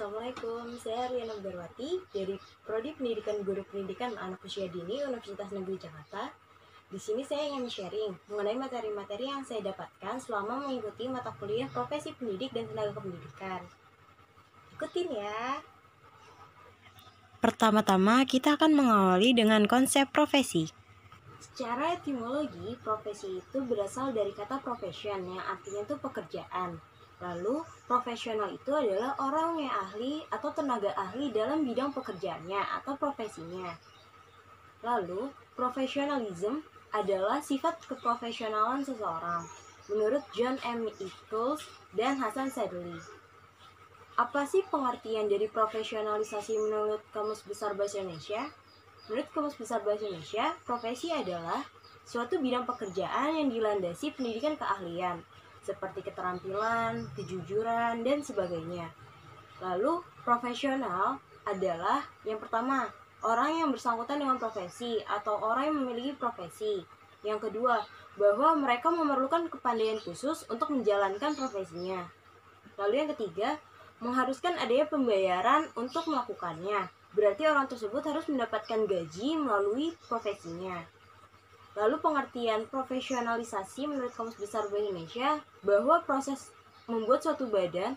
Assalamualaikum, saya Riana Garwati dari Prodi Pendidikan Guru Pendidikan Anak Usia Dini Universitas Negeri Jakarta. Di sini saya ingin sharing mengenai materi-materi yang saya dapatkan selama mengikuti mata kuliah Profesi Pendidik dan Tenaga Kependidikan. Ikutin ya. Pertama-tama kita akan mengawali dengan konsep profesi. Secara etimologi, profesi itu berasal dari kata profession yang artinya itu pekerjaan. Lalu, profesional itu adalah orang yang ahli atau tenaga ahli dalam bidang pekerjaannya atau profesinya. Lalu, profesionalism adalah sifat keprofesionalan seseorang, menurut John M. Eccles dan Hasan Sadli. Apa sih pengertian dari profesionalisasi menurut Kamus Besar Bahasa Indonesia? Menurut Kamus Besar Bahasa Indonesia, profesi adalah suatu bidang pekerjaan yang dilandasi pendidikan keahlian, seperti keterampilan, kejujuran, dan sebagainya. Lalu, profesional adalah yang pertama, orang yang bersangkutan dengan profesi atau orang yang memiliki profesi. Yang kedua, bahwa mereka memerlukan kepandaian khusus untuk menjalankan profesinya. Lalu yang ketiga, mengharuskan adanya pembayaran untuk melakukannya. Berarti orang tersebut harus mendapatkan gaji melalui profesinya. Lalu pengertian profesionalisasi menurut Kamus Besar Bahasa Indonesia bahwa proses membuat suatu badan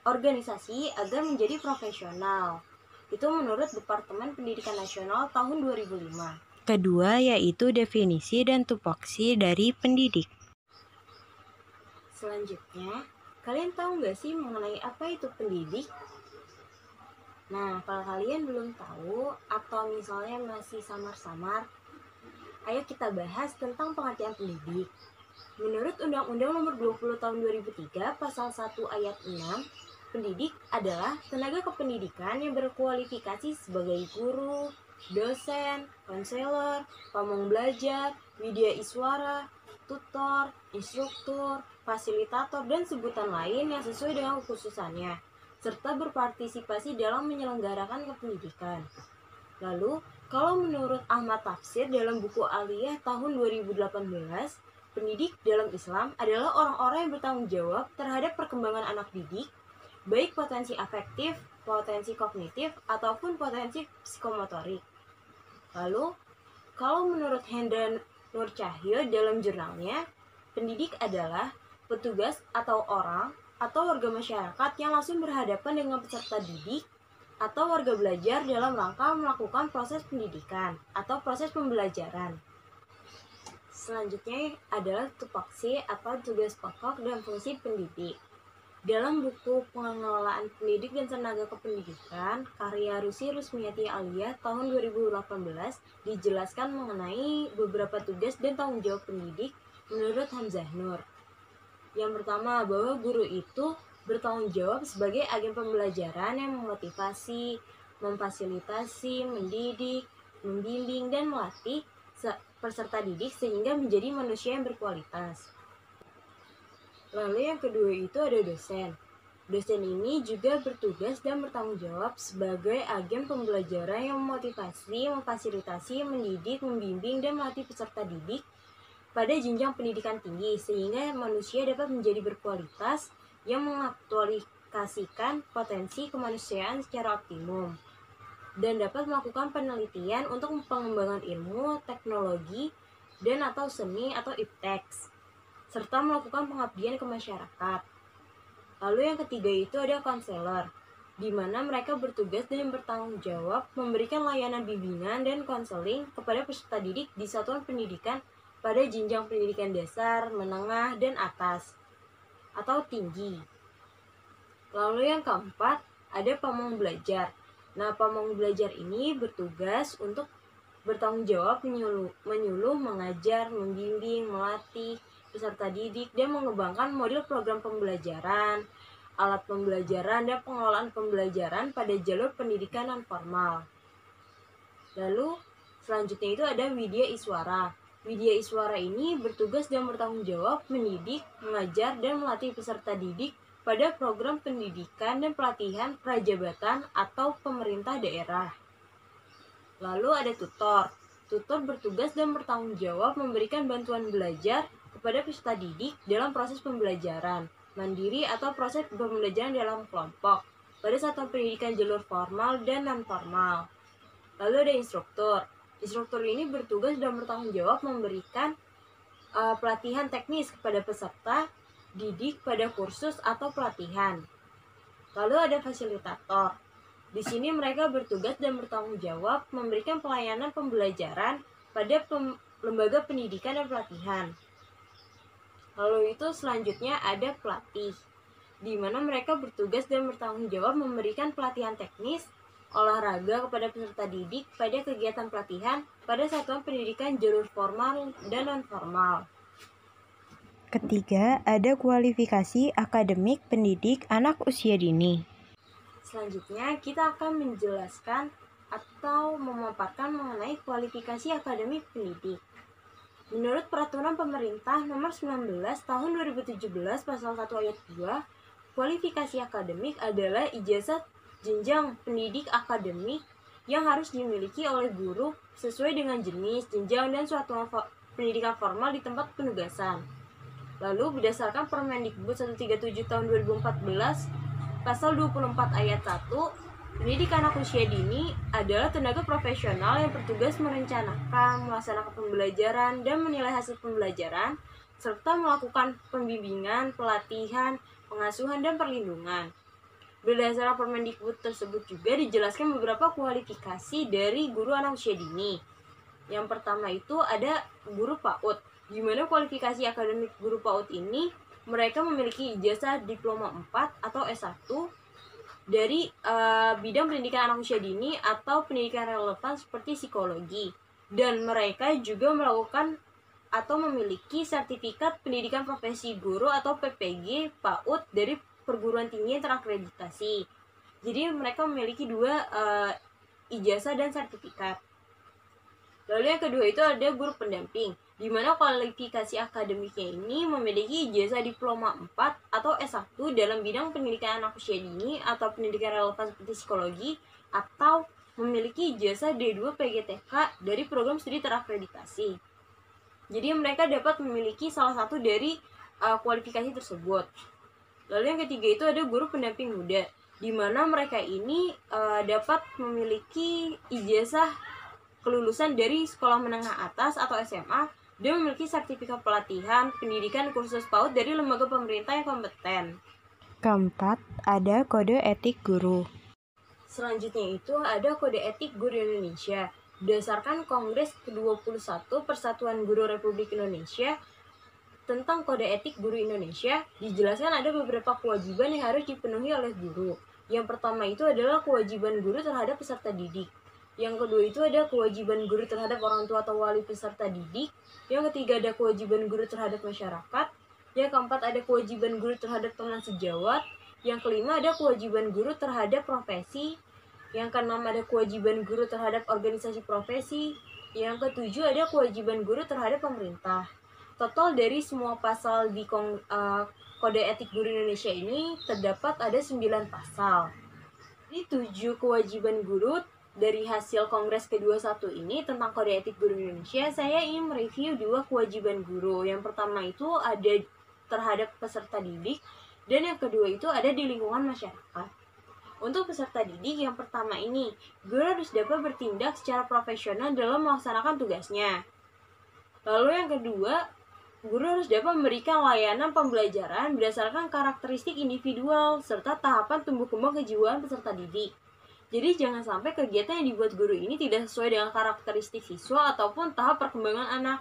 organisasi agar menjadi profesional. Itu menurut Departemen Pendidikan Nasional tahun 2005. Kedua yaitu definisi dan tupoksi dari pendidik. Selanjutnya, kalian tahu nggak sih mengenai apa itu pendidik? Nah, kalau kalian belum tahu atau misalnya masih samar-samar, ayo kita bahas tentang pengertian pendidik. Menurut Undang-Undang Nomor 20 Tahun 2003, Pasal 1 Ayat 6, pendidik adalah tenaga kependidikan yang berkualifikasi sebagai guru, dosen, konselor, pamong belajar, widya iswara, tutor, instruktur, fasilitator, dan sebutan lain yang sesuai dengan kekhususannya, serta berpartisipasi dalam menyelenggarakan kependidikan. Lalu, kalau menurut Ahmad Tafsir dalam buku Aliyah tahun 2018, pendidik dalam Islam adalah orang-orang yang bertanggung jawab terhadap perkembangan anak didik, baik potensi afektif, potensi kognitif, ataupun potensi psikomotorik. Lalu, kalau menurut Hendra Nur Cahyo dalam jurnalnya, pendidik adalah petugas atau orang atau warga masyarakat yang langsung berhadapan dengan peserta didik atau warga belajar dalam rangka melakukan proses pendidikan atau proses pembelajaran. Selanjutnya adalah tupoksi atau tugas pokok dan fungsi pendidik. Dalam buku Pengelolaan Pendidik dan Tenaga Kependidikan, karya Rusi Rusmiyati Aliyah tahun 2018 dijelaskan mengenai beberapa tugas dan tanggung jawab pendidik menurut Hamzah Nur. Yang pertama, bahwa guru itu bertanggung jawab sebagai agen pembelajaran yang memotivasi, memfasilitasi, mendidik, membimbing, dan melatih peserta didik sehingga menjadi manusia yang berkualitas. Lalu yang kedua itu ada dosen. Dosen ini juga bertugas dan bertanggung jawab sebagai agen pembelajaran yang memotivasi, memfasilitasi, mendidik, membimbing, dan melatih peserta didik pada jenjang pendidikan tinggi sehingga manusia dapat menjadi berkualitas yang mengaktualisasikan potensi kemanusiaan secara optimum dan dapat melakukan penelitian untuk pengembangan ilmu, teknologi, dan atau seni atau ipteks, serta melakukan pengabdian ke masyarakat. Lalu yang ketiga itu ada konselor, di mana mereka bertugas dan bertanggung jawab memberikan layanan bimbingan dan konseling kepada peserta didik di satuan pendidikan pada jenjang pendidikan dasar, menengah, dan atas atau tinggi. Lalu yang keempat ada pamong belajar. Nah, pamong belajar ini bertugas untuk bertanggung jawab menyuluh, mengajar, membimbing, melatih peserta didik dan mengembangkan model program pembelajaran, alat pembelajaran, dan pengelolaan pembelajaran pada jalur pendidikan non formal. Lalu selanjutnya itu ada widya iswara. Widya iswara ini bertugas dan bertanggung jawab mendidik, mengajar, dan melatih peserta didik pada program pendidikan dan pelatihan prajabatan atau pemerintah daerah. Lalu ada tutor. Tutor bertugas dan bertanggung jawab memberikan bantuan belajar kepada peserta didik dalam proses pembelajaran mandiri atau proses pembelajaran dalam kelompok. pada satuan pendidikan jalur formal dan non-formal. Lalu ada instruktur. Instruktur ini bertugas dan bertanggung jawab memberikan pelatihan teknis kepada peserta didik pada kursus atau pelatihan. Lalu ada fasilitator. Di sini mereka bertugas dan bertanggung jawab memberikan pelayanan pembelajaran pada lembaga pendidikan dan pelatihan. Lalu itu selanjutnya ada pelatih, di mana mereka bertugas dan bertanggung jawab memberikan pelatihan teknis, olahraga kepada peserta didik pada kegiatan pelatihan pada satuan pendidikan jalur formal dan non-formal. Ketiga, ada kualifikasi akademik pendidik anak usia dini. Selanjutnya, kita akan menjelaskan atau memaparkan mengenai kualifikasi akademik pendidik. Menurut Peraturan Pemerintah Nomor 19 Tahun 2017 Pasal 1 Ayat 2, kualifikasi akademik adalah ijazah jenjang pendidik akademik yang harus dimiliki oleh guru sesuai dengan jenis, jenjang, dan satuan pendidikan formal di tempat penugasan. Lalu berdasarkan Permendikbud 137 Tahun 2014 Pasal 24 Ayat 1, pendidik anak usia dini adalah tenaga profesional yang bertugas merencanakan, melaksanakan pembelajaran, dan menilai hasil pembelajaran, serta melakukan pembimbingan, pelatihan, pengasuhan, dan perlindungan. Berdasarkan Permendikbud tersebut juga dijelaskan beberapa kualifikasi dari guru anak usia dini. Yang pertama itu ada guru PAUD, di mana kualifikasi akademik guru PAUD ini mereka memiliki ijazah diploma 4 atau S1 dari bidang pendidikan anak usia dini atau pendidikan relevan seperti psikologi. Dan mereka juga melakukan atau memiliki sertifikat pendidikan profesi guru atau PPG PAUD dari perguruan tinggi yang terakreditasi. Jadi mereka memiliki dua ijazah dan sertifikat. Lalu yang kedua itu ada guru pendamping, di mana kualifikasi akademiknya ini memiliki ijazah diploma 4 atau S1 dalam bidang pendidikan anak usia dini atau pendidikan relevan seperti psikologi, atau memiliki ijazah D2 PGTK dari program studi terakreditasi. Jadi mereka dapat memiliki salah satu dari kualifikasi tersebut. Lalu yang ketiga itu ada guru pendamping muda, di mana mereka ini dapat memiliki ijazah kelulusan dari sekolah menengah atas atau SMA dan memiliki sertifikat pelatihan pendidikan kursus PAUD dari lembaga pemerintah yang kompeten. Keempat, ada kode etik guru. Selanjutnya itu ada kode etik guru Indonesia. Berdasarkan Kongres ke-21 Persatuan Guru Republik Indonesia tentang kode etik guru Indonesia, dijelaskan ada beberapa kewajiban yang harus dipenuhi oleh guru. Yang pertama itu adalah kewajiban guru terhadap peserta didik. Yang kedua itu ada kewajiban guru terhadap orang tua atau wali peserta didik. Yang ketiga ada kewajiban guru terhadap masyarakat. Yang keempat ada kewajiban guru terhadap teman sejawat. Yang kelima ada kewajiban guru terhadap profesi. Yang keenam ada kewajiban guru terhadap organisasi profesi. Yang ketujuh ada kewajiban guru terhadap pemerintah. Total dari semua pasal di Kode Etik Guru Indonesia ini terdapat ada 9 pasal. Di 7 kewajiban guru dari hasil Kongres ke-21 ini tentang Kode Etik Guru Indonesia, saya ingin mereview 2 kewajiban guru. Yang pertama itu ada terhadap peserta didik, dan yang kedua itu ada di lingkungan masyarakat. Untuk peserta didik, yang pertama ini, guru harus dapat bertindak secara profesional dalam melaksanakan tugasnya. Lalu yang kedua, guru harus dapat memberikan layanan pembelajaran berdasarkan karakteristik individual serta tahapan tumbuh kembang kejiwaan peserta didik. Jadi jangan sampai kegiatan yang dibuat guru ini tidak sesuai dengan karakteristik siswa ataupun tahap perkembangan anak.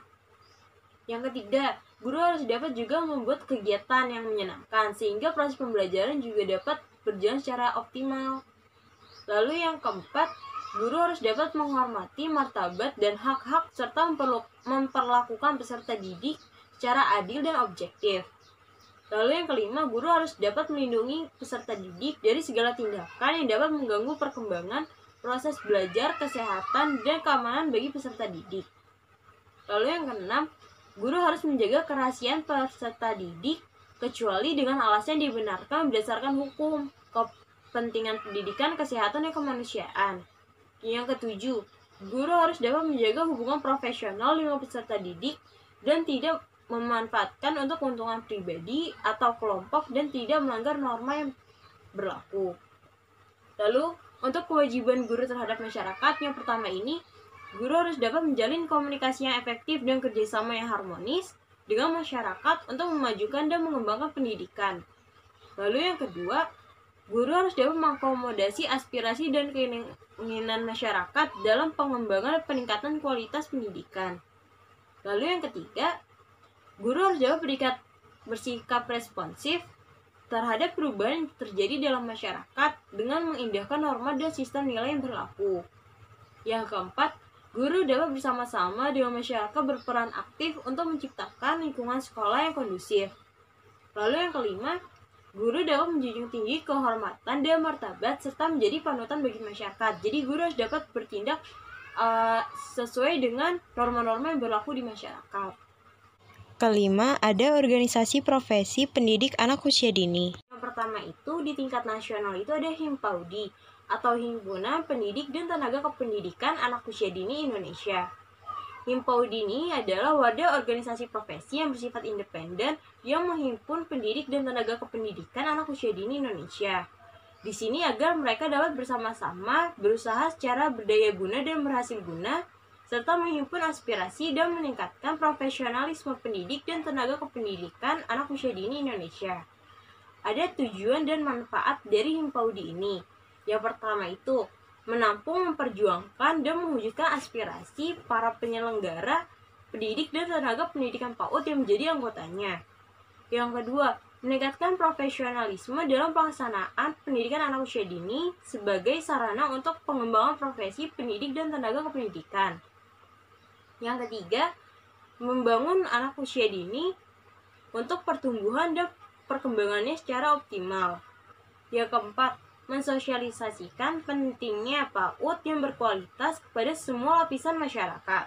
Yang ketiga, guru harus dapat juga membuat kegiatan yang menyenangkan sehingga proses pembelajaran juga dapat berjalan secara optimal. Lalu yang keempat, guru harus dapat menghormati martabat dan hak-hak serta memperlakukan peserta didik secara adil dan objektif. Lalu yang kelima, guru harus dapat melindungi peserta didik dari segala tindakan yang dapat mengganggu perkembangan, proses belajar, kesehatan, dan keamanan bagi peserta didik. Lalu yang keenam, guru harus menjaga kerahasiaan peserta didik kecuali dengan alasan yang dibenarkan berdasarkan hukum, kepentingan pendidikan, kesehatan, dan kemanusiaan. Yang ketujuh, guru harus dapat menjaga hubungan profesional dengan peserta didik dan tidak memanfaatkan untuk keuntungan pribadi atau kelompok dan tidak melanggar norma yang berlaku. Lalu, untuk kewajiban guru terhadap masyarakat, yang pertama ini, guru harus dapat menjalin komunikasi yang efektif dan kerjasama yang harmonis dengan masyarakat untuk memajukan dan mengembangkan pendidikan. Lalu yang kedua, guru harus dapat mengakomodasi aspirasi dan keinginan masyarakat dalam pengembangan dan peningkatan kualitas pendidikan. Lalu yang ketiga, guru harus dapat bersikap responsif terhadap perubahan yang terjadi dalam masyarakat dengan mengindahkan norma dan sistem nilai yang berlaku. Yang keempat, guru dapat bersama-sama dengan masyarakat berperan aktif untuk menciptakan lingkungan sekolah yang kondusif. Lalu yang kelima, guru dapat menjunjung tinggi kehormatan dan martabat serta menjadi panutan bagi masyarakat. Jadi guru harus dapat bertindak sesuai dengan norma-norma yang berlaku di masyarakat. Kelima, ada organisasi profesi pendidik anak usia dini. Yang pertama itu, di tingkat nasional itu ada Himpaudi atau Himpunan Pendidik dan Tenaga Kependidikan Anak Usia Dini Indonesia. Himpaudi ini adalah wadah organisasi profesi yang bersifat independen yang menghimpun pendidik dan tenaga kependidikan anak usia dini Indonesia. Di sini agar mereka dapat bersama-sama berusaha secara berdaya guna dan berhasil guna, serta menghimpun aspirasi dan meningkatkan profesionalisme pendidik dan tenaga kependidikan anak usia dini Indonesia. Ada tujuan dan manfaat dari Himpaudi ini. Yang pertama itu, menampung, memperjuangkan, dan mewujudkan aspirasi para penyelenggara, pendidik, dan tenaga pendidikan PAUD yang menjadi anggotanya. Yang kedua, meningkatkan profesionalisme dalam pelaksanaan pendidikan anak usia dini sebagai sarana untuk pengembangan profesi pendidik dan tenaga kependidikan. Yang ketiga, membangun anak usia dini untuk pertumbuhan dan perkembangannya secara optimal. Yang keempat, mensosialisasikan pentingnya PAUD yang berkualitas kepada semua lapisan masyarakat.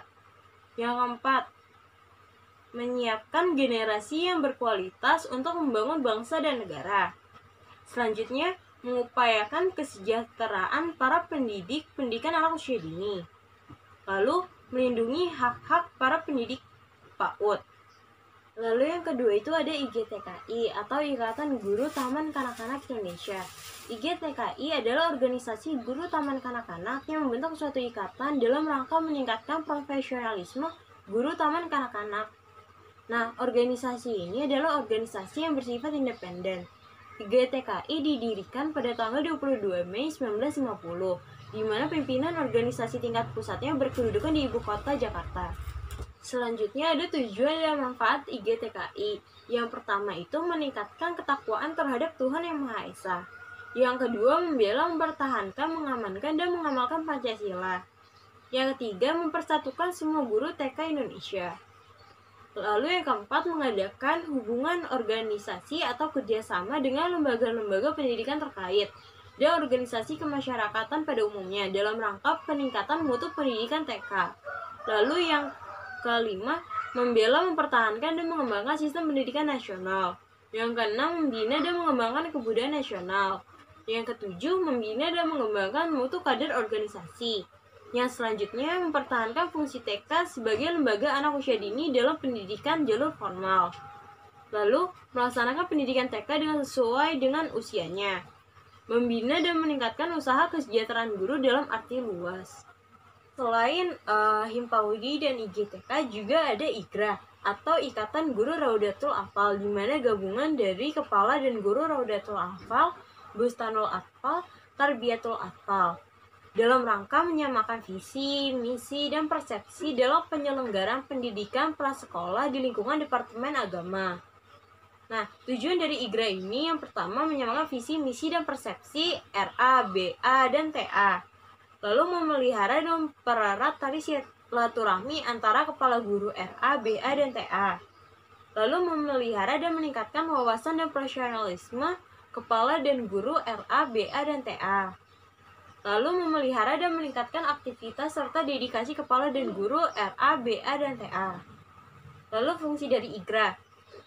Yang keempat, menyiapkan generasi yang berkualitas untuk membangun bangsa dan negara. Selanjutnya, mengupayakan kesejahteraan para pendidikan anak usia dini. Lalu, melindungi hak-hak para pendidik PAUD. Lalu yang kedua itu ada IGTKI atau Ikatan Guru Taman Kanak-Kanak Indonesia. IGTKI adalah organisasi guru taman kanak-kanak yang membentuk suatu ikatan dalam rangka meningkatkan profesionalisme guru taman kanak-kanak. Nah, organisasi ini adalah organisasi yang bersifat independen. IGTKI didirikan pada tanggal 22 Mei 1950, di mana pimpinan organisasi tingkat pusatnya berkedudukan di ibu kota Jakarta. Selanjutnya ada tujuan dan manfaat IGTKI. Yang pertama itu meningkatkan ketakwaan terhadap Tuhan Yang Maha Esa. Yang kedua, membela, mempertahankan, mengamankan, dan mengamalkan Pancasila. Yang ketiga, mempersatukan semua guru TK Indonesia. Lalu yang keempat, mengadakan hubungan organisasi atau kerjasama dengan lembaga-lembaga pendidikan terkait dan organisasi kemasyarakatan pada umumnya dalam rangka peningkatan mutu pendidikan TK. Lalu yang kelima, membela, mempertahankan, dan mengembangkan sistem pendidikan nasional. Yang keenam, membina dan mengembangkan kebudayaan nasional. Yang ketujuh, membina dan mengembangkan mutu kader organisasi. Yang selanjutnya, mempertahankan fungsi TK sebagai lembaga anak usia dini dalam pendidikan jalur formal. Lalu, melaksanakan pendidikan TK dengan sesuai dengan usianya. Membina dan meningkatkan usaha kesejahteraan guru dalam arti luas. Selain Himpaudi dan IGTK, juga ada IGRA atau Ikatan Guru Raudatul Atfal, di mana gabungan dari kepala dan guru Raudatul Atfal, Bustanul Atfal, Tarbiyatul Atfal, dalam rangka menyamakan visi, misi, dan persepsi dalam penyelenggaraan pendidikan prasekolah di lingkungan Departemen Agama. Nah, tujuan dari IGRA ini yang pertama menyamakan visi, misi, dan persepsi RA, BA, dan TA. Lalu memelihara dan mempererat tali silaturahmi antara kepala guru RA, BA, dan TA. Lalu memelihara dan meningkatkan wawasan dan profesionalisme kepala dan guru RA, BA, dan TA. Lalu memelihara dan meningkatkan aktivitas serta dedikasi kepala dan guru RA, BA, dan TA. Lalu fungsi dari IGRA.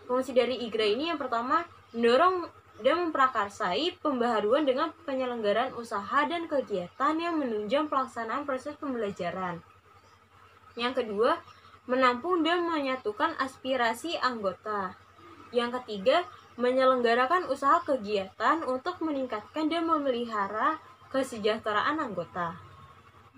Fungsi dari IGRA ini yang pertama, mendorong dan memprakarsai pembaharuan dengan penyelenggaraan usaha dan kegiatan yang menunjang pelaksanaan proses pembelajaran. Yang kedua, menampung dan menyatukan aspirasi anggota. Yang ketiga, menyelenggarakan usaha kegiatan untuk meningkatkan dan memelihara kesejahteraan anggota.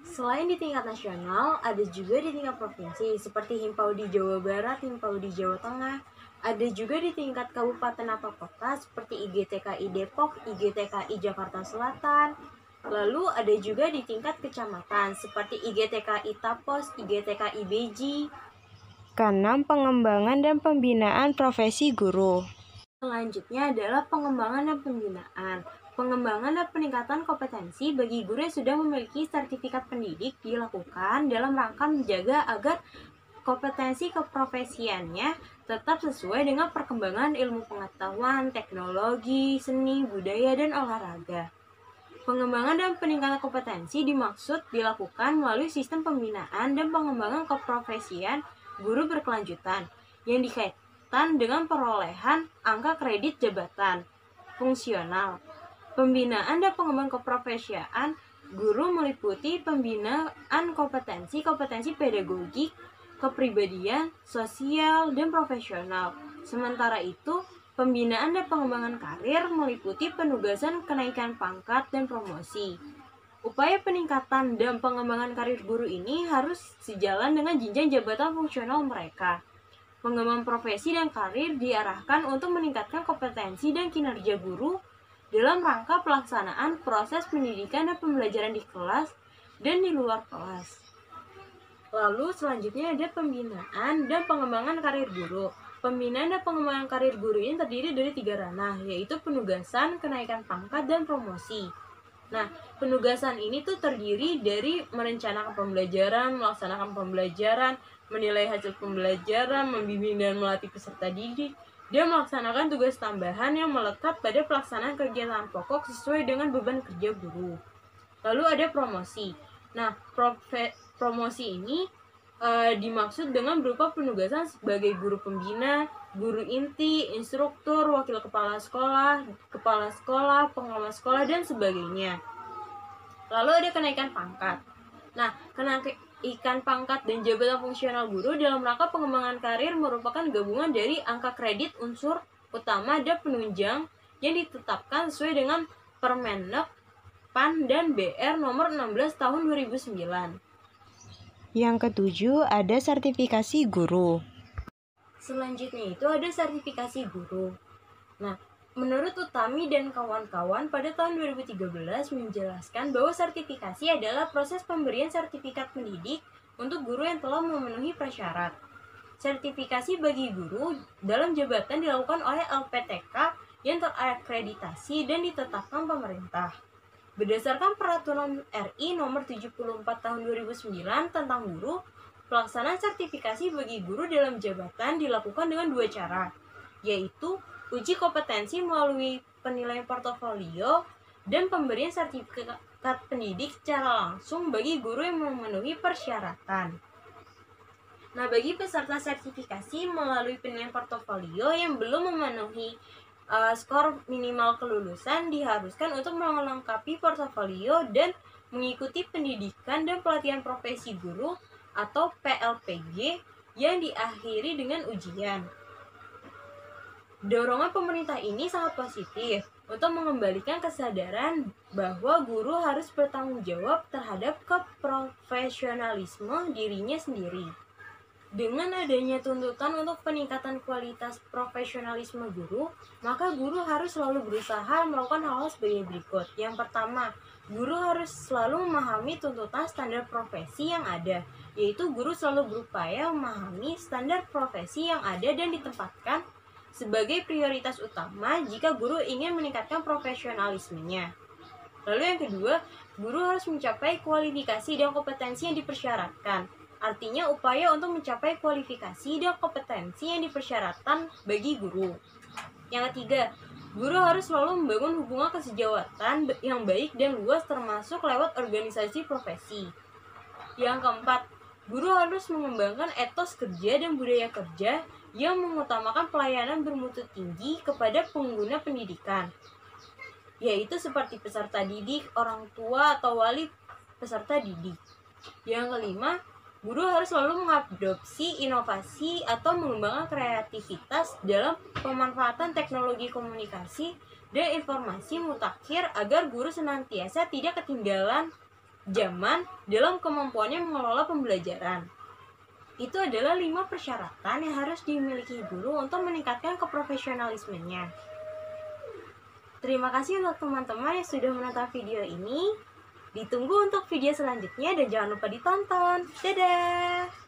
Selain di tingkat nasional, ada juga di tingkat provinsi, seperti Himpau di Jawa Barat, Himpau di Jawa Tengah. Ada juga di tingkat kabupaten atau kota, seperti IGTKI Depok, IGTKI Jakarta Selatan. Lalu ada juga di tingkat kecamatan, seperti IGTKI Tapos, IGTKI Beji. Keenam, pengembangan dan pembinaan profesi guru. Selanjutnya adalah pengembangan dan pembinaan. Pengembangan dan peningkatan kompetensi bagi guru yang sudah memiliki sertifikat pendidik dilakukan dalam rangka menjaga agar kompetensi keprofesiannya tetap sesuai dengan perkembangan ilmu pengetahuan, teknologi, seni, budaya, dan olahraga. Pengembangan dan peningkatan kompetensi dimaksud dilakukan melalui sistem pembinaan dan pengembangan keprofesian guru berkelanjutan yang dikaitkan dengan perolehan angka kredit jabatan fungsional. Pembinaan dan pengembangan keprofesian guru meliputi pembinaan kompetensi pedagogik, kepribadian, sosial, dan profesional. Sementara itu, pembinaan dan pengembangan karir meliputi penugasan kenaikan pangkat dan promosi. Upaya peningkatan dan pengembangan karir guru ini harus sejalan dengan jenjang jabatan fungsional mereka. Pengembangan profesi dan karir diarahkan untuk meningkatkan kompetensi dan kinerja guru dalam rangka pelaksanaan proses pendidikan dan pembelajaran di kelas dan di luar kelas. Lalu selanjutnya ada pembinaan dan pengembangan karir guru. Pembinaan dan pengembangan karir guru ini terdiri dari 3 ranah, yaitu penugasan, kenaikan pangkat, dan promosi. Nah, penugasan ini tuh terdiri dari merencanakan pembelajaran, melaksanakan pembelajaran, menilai hasil pembelajaran, membimbing dan melatih peserta didik, dan melaksanakan tugas tambahan yang melekat pada pelaksanaan kegiatan pokok sesuai dengan beban kerja guru. Lalu ada promosi. Nah, promosi ini dimaksud dengan berupa penugasan sebagai guru pembina, guru inti, instruktur, wakil kepala sekolah, pengawas sekolah, dan sebagainya. Lalu ada kenaikan pangkat. Nah, kenaikan pangkat dan jabatan fungsional guru dalam rangka pengembangan karir merupakan gabungan dari angka kredit unsur utama dan penunjang yang ditetapkan sesuai dengan Permendag, PAN, dan BR nomor 16 tahun 2009. Yang ketujuh, ada sertifikasi guru. Selanjutnya itu ada sertifikasi guru. Nah, menurut Utami dan kawan-kawan pada tahun 2013 menjelaskan bahwa sertifikasi adalah proses pemberian sertifikat pendidik untuk guru yang telah memenuhi prasyarat. Sertifikasi bagi guru dalam jabatan dilakukan oleh LPTK yang terakreditasi dan ditetapkan pemerintah. Berdasarkan Peraturan RI Nomor 74 Tahun 2009 tentang guru, pelaksanaan sertifikasi bagi guru dalam jabatan dilakukan dengan 2 cara, yaitu uji kompetensi melalui penilaian portofolio dan pemberian sertifikat pendidik secara langsung bagi guru yang memenuhi persyaratan. Nah, bagi peserta sertifikasi melalui penilaian portofolio yang belum memenuhi skor minimal kelulusan diharuskan untuk melengkapi portofolio dan mengikuti pendidikan dan pelatihan profesi guru atau PLPG yang diakhiri dengan ujian. Dorongan pemerintah ini sangat positif untuk mengembalikan kesadaran bahwa guru harus bertanggung jawab terhadap keprofesionalisme dirinya sendiri. Dengan adanya tuntutan untuk peningkatan kualitas profesionalisme guru, maka guru harus selalu berusaha melakukan hal-hal sebagai berikut. Yang pertama, guru harus selalu memahami tuntutan standar profesi yang ada, yaitu guru selalu berupaya memahami standar profesi yang ada dan ditempatkan sebagai prioritas utama jika guru ingin meningkatkan profesionalismenya. Lalu yang kedua, guru harus mencapai kualifikasi dan kompetensi yang dipersyaratkan. Artinya upaya untuk mencapai kualifikasi dan kompetensi yang dipersyaratkan bagi guru. Yang ketiga, guru harus selalu membangun hubungan kesejawatan yang baik dan luas termasuk lewat organisasi profesi. Yang keempat, guru harus mengembangkan etos kerja dan budaya kerja yang mengutamakan pelayanan bermutu tinggi kepada pengguna pendidikan, yaitu seperti peserta didik, orang tua atau wali peserta didik. Yang kelima, Guru harus selalu mengadopsi inovasi atau mengembangkan kreativitas dalam pemanfaatan teknologi komunikasi dan informasi mutakhir agar guru senantiasa tidak ketinggalan zaman dalam kemampuannya mengelola pembelajaran. Itu adalah 5 persyaratan yang harus dimiliki guru untuk meningkatkan keprofesionalismenya. Terima kasih untuk teman-teman yang sudah menonton video ini. Ditunggu untuk video selanjutnya dan jangan lupa ditonton. Dadah!